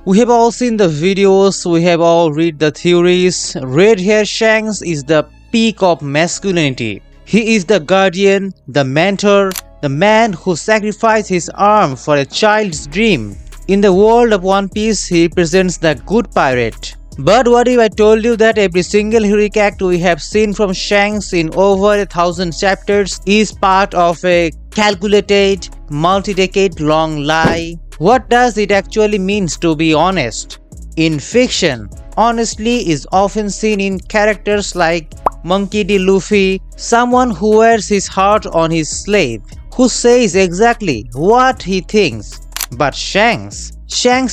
We have all seen the videos, we have all read the theories. Red hair Shanks is the peak of masculinity. He is the guardian, the mentor, the man who sacrificed his arm for a child's dream. In the world of One Piece, he represents the good pirate. But what if I told you that every single heroic act we have seen from Shanks in over 1,000 chapters is part of a calculated, multi-decade long lie? What does it actually mean to be honest? In fiction, honesty is often seen in characters like Monkey D. Luffy, someone who wears his heart on his sleeve, who says exactly what he thinks. But Shanks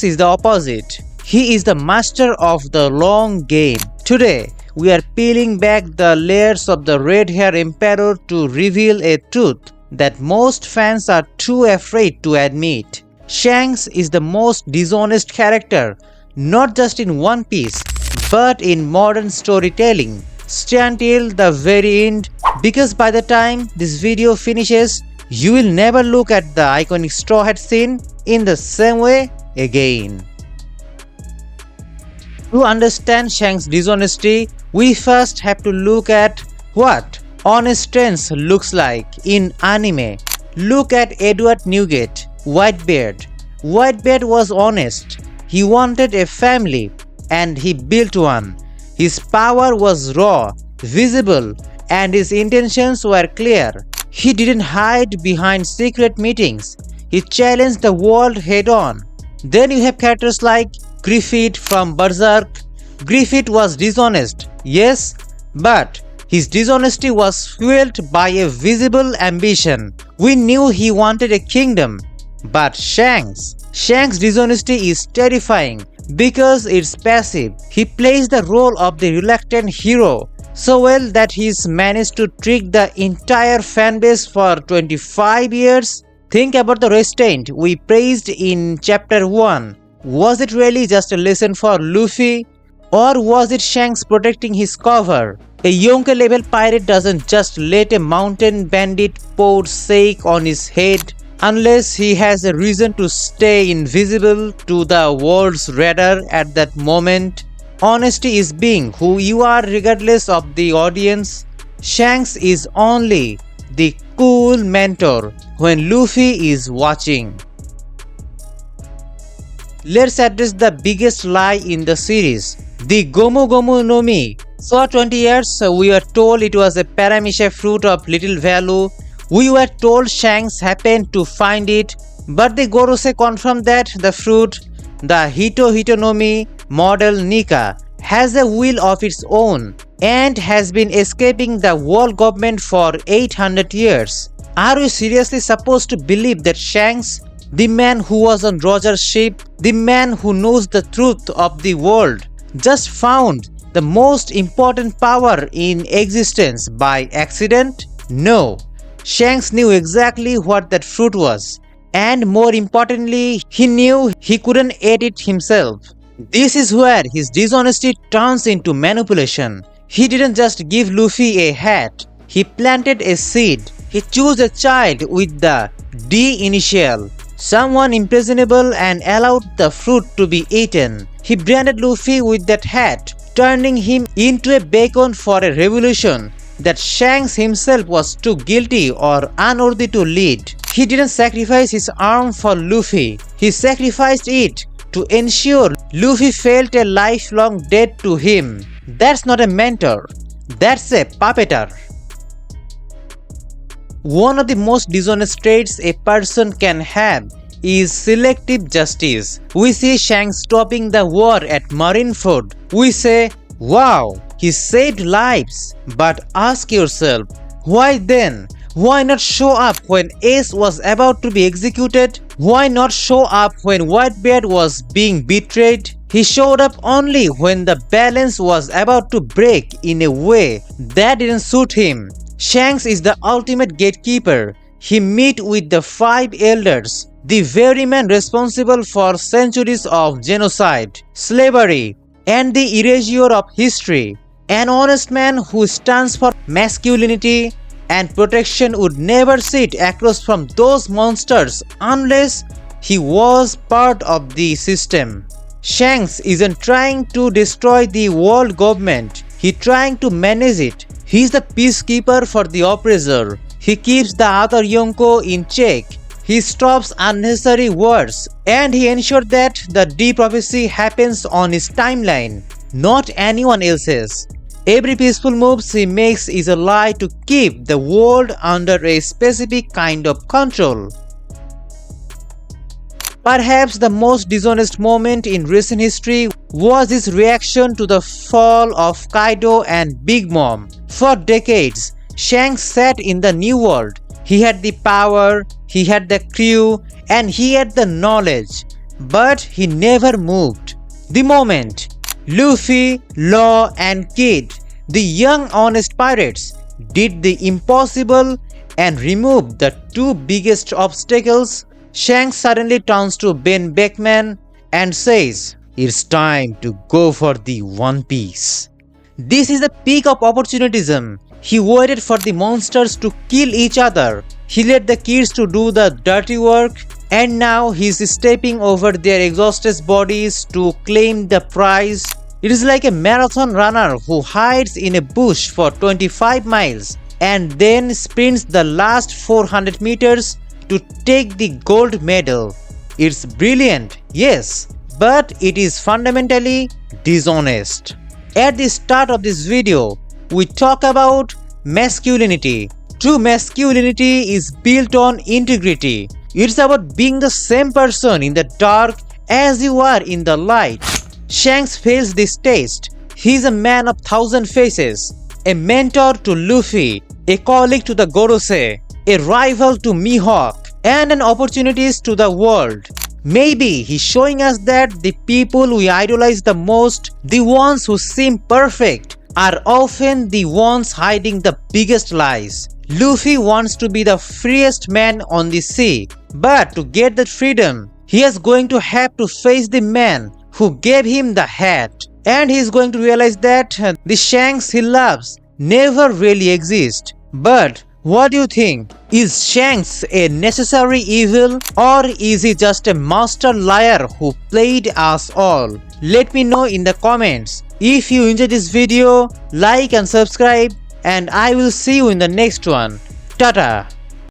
is the opposite. He is the master of the long game. Today, we are peeling back the layers of the Red Hair Emperor to reveal a truth that most fans are too afraid to admit. Shanks is the most dishonest character, not just in One Piece, but in modern storytelling. Stay until the very end, because by the time this video finishes, you will never look at the iconic Straw Hat scene in the same way again. To understand Shanks' dishonesty, we first have to look at what honest strength looks like in anime. Look at Edward Newgate, Whitebeard. Whitebeard was honest. He wanted a family and he built one. His power was raw, visible, and his intentions were clear. He didn't hide behind secret meetings. He challenged the world head-on. Then you have characters like Griffith from Berserk. Griffith was dishonest, yes, but his dishonesty was fueled by a visible ambition. We knew he wanted a kingdom. But Shanks' dishonesty is terrifying because it's passive. He plays the role of the reluctant hero so well that he's managed to trick the entire fanbase for 25 years. Think about the restraint we praised in chapter 1. Was it really just a lesson for Luffy? Or was it Shanks protecting his cover? A Yonka level pirate doesn't just let a mountain bandit pour sake on his head unless he has a reason to stay invisible to the world's radar at that moment. Honesty is being who you are regardless of the audience. Shanks is only the cool mentor when Luffy is watching. Let's address the biggest lie in the series, the Gomu Gomu no Mi. For 20 years, we were told it was a paramecia fruit of little value. We were told Shanks happened to find it, but the Gorosei confirmed that the fruit, the Hito Hito no Mi model Nika, has a will of its own and has been escaping the world government for 800 years. Are we seriously supposed to believe that Shanks, the man who was on Roger's ship, the man who knows the truth of the world, just found the most important power in existence by accident? No. Shanks knew exactly what that fruit was, and more importantly, he knew he couldn't eat it himself. This is where his dishonesty turns into manipulation. He didn't just give Luffy a hat, he planted a seed. He chose a child with the D initial, someone impressionable, and allowed the fruit to be eaten. He branded Luffy with that hat, turning him into a beacon for a revolution that Shanks himself was too guilty or unworthy to lead. He didn't sacrifice his arm for Luffy. He sacrificed it to ensure Luffy felt a lifelong debt to him. That's not a mentor. That's a puppeteer. One of the most dishonest traits a person can have is selective justice. We see Shanks stopping the war at Marineford. We say, wow, he saved lives. But ask yourself, why then? Why not show up when Ace was about to be executed? Why not show up when Whitebeard was being betrayed? He showed up only when the balance was about to break in a way that didn't suit him. Shanks is the ultimate gatekeeper. He meets with the 5 elders, the very man responsible for centuries of genocide, slavery, and the erasure of history. An honest man who stands for masculinity and protection would never sit across from those monsters unless he was part of the system. Shanks isn't trying to destroy the world government, he's trying to manage it. He's the peacekeeper for the oppressor. He keeps the other Yonko in check. He stops unnecessary wars and he ensures that the de-prophecy happens on his timeline, not anyone else's. Every peaceful move he makes is a lie to keep the world under a specific kind of control. Perhaps the most dishonest moment in recent history was his reaction to the fall of Kaido and Big Mom. For decades, Shanks sat in the New World. He had the power, he had the crew, and he had the knowledge. But he never moved. The moment Luffy, Law, and Kid, the young honest pirates, did the impossible and removed the two biggest obstacles, Shanks suddenly turns to Ben Beckman and says, "It's time to go for the One Piece." This is the peak of opportunism. He waited for the monsters to kill each other. He let the kids to do the dirty work, and now he's stepping over their exhausted bodies to claim the prize. It is like a marathon runner who hides in a bush for 25 miles and then sprints the last 400 meters to take the gold medal. It's brilliant, yes, but it is fundamentally dishonest. At the start of this video, we talk about masculinity. True masculinity is built on integrity. It's about being the same person in the dark as you are in the light. Shanks fails this test. He is a man of thousand faces, a mentor to Luffy, a colleague to the Gorosei, a rival to Mihawk, and an opportunist to the world. Maybe he's showing us that the people we idolize the most, the ones who seem perfect, are often the ones hiding the biggest lies. Luffy wants to be the freest man on the sea, but to get that freedom, he is going to have to face the man who gave him the hat. And he is going to realize that the Shanks he loves never really exist. But what do you think? Is Shanks a necessary evil, or is he just a master liar who played us all? Let me know in the comments. If you enjoyed this video, like and subscribe, and I will see you in the next one. Tata.